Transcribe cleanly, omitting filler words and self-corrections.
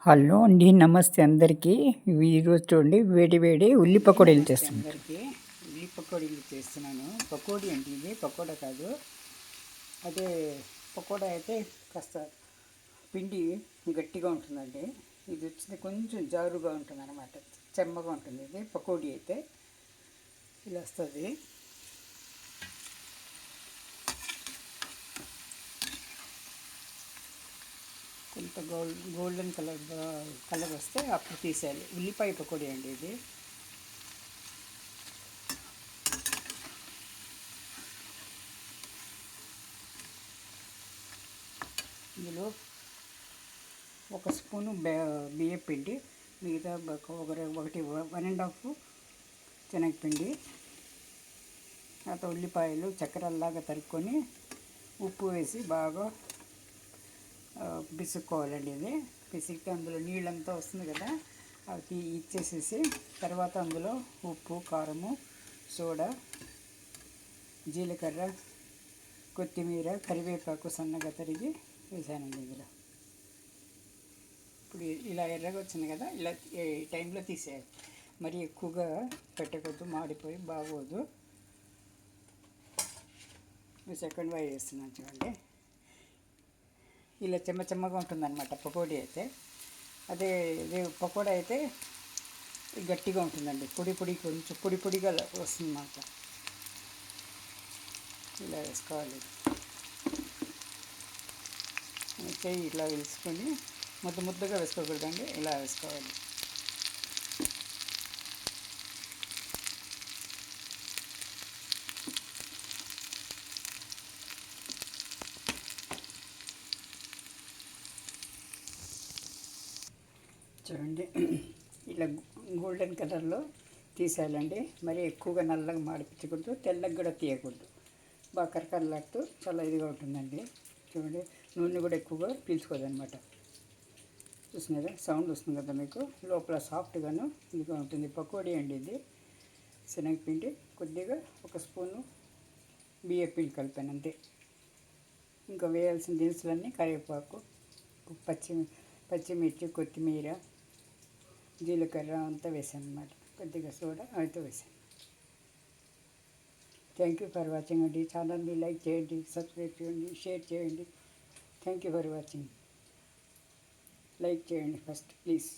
Hello అండి. నమస్తే అందరికీ. ఈరోజు చూడండి వేడి వేడి ఉల్లి పకోడీలు చేస్తున్నాను. అందరికీ ఉల్లి పకోడీలు చేస్తున్నాను. పకోడీ అంటే ఇది పకోడా కాదు. అదే పకోడా అయితే కాస్త పిండి గట్టిగా ఉంటుందండి. ఇది వచ్చింది కొంచెం జారుగా ఉంటుంది అనమాట, చెమ్మగా ఉంటుంది. ఇది పకోడీ అయితే ఇలా వస్తుంది. కొంత గోల్డెన్ కలర్ వస్తే అప్పుడు తీసేయాలి. ఉల్లిపాయ పకోడీ అండి ఇది. ఇందులో ఒక స్పూను బియ్యం పిండి, మిగతా ఒకటి 1.5 శనగపిండి, తర్వాత ఉల్లిపాయలు చక్కెరలాగా తరుక్కొని ఉప్పు వేసి బాగా పిసుక్కోవాలండి. ఇది పిసికితే అందులో నీళ్ళంతా వస్తుంది కదా, అవి ఇచ్చేసేసి తర్వాత అందులో ఉప్పు, కారము, సోడా, జీలకర్ర, కొత్తిమీర, కరివేపాకు సన్నగా తరిగి వేసానండి ఇందులో. ఇప్పుడు ఇలా ఎర్రగా వచ్చింది కదా, ఇలా ఈ టైంలో తీసేయాలి. మరి ఎక్కువగా పెట్టకూడదు, మాడిపోయి బాగోదు. సెకండ్ వై వేస్తున్నాను చూడండి. ఇలా చెమ్మగా ఉంటుందన్నమాట పకోడీ అయితే. అదే పకోడా అయితే గట్టిగా ఉంటుందండి, కొంచెం పొడిగా వస్తుంది అన్నమాట. ఇలా వేసుకోవాలి. అయితే ఇలా వేసుకొని ముద్దగా వేసుకోకూడదండి, ఇలా వేసుకోవాలి. చూడండి, ఇలా గోల్డెన్ కలర్లో తీసేయాలండి. మరి ఎక్కువగా నల్లగా మాడిపించకూడదు, తెల్లగా కూడా తీయకూడదు. బాగా కరకరలాడుతూ చాలా ఇదిగా ఉంటుందండి. చూడండి, నూనె కూడా ఎక్కువగా పీల్చుకోదనమాట. చూసినారా, సౌండ్ వస్తుంది కదా మీకు. లోపల సాఫ్ట్గాను ఇదిగా ఉంటుంది. పకోడీ అండి ఇది. శనగపిండి కొద్దిగా 1 స్పూను బియ్యం పిండి కలిపాను అంతే. ఇంకా వేయాల్సిన దినుసులన్నీ కరివేపాకు, పచ్చిమిర్చి, కొత్తిమీర, జీలకర్ర అంతా వేసాను అన్నమాట. కొద్దిగా సోడా అయితే వేసాను. థ్యాంక్ యూ ఫర్ వాచింగ్ అండి. ఛానల్ని లైక్ చేయండి, సబ్స్క్రైబ్ చేయండి, షేర్ చేయండి. Thank you for watching. Like చేయండి ఫస్ట్ ప్లీజ్.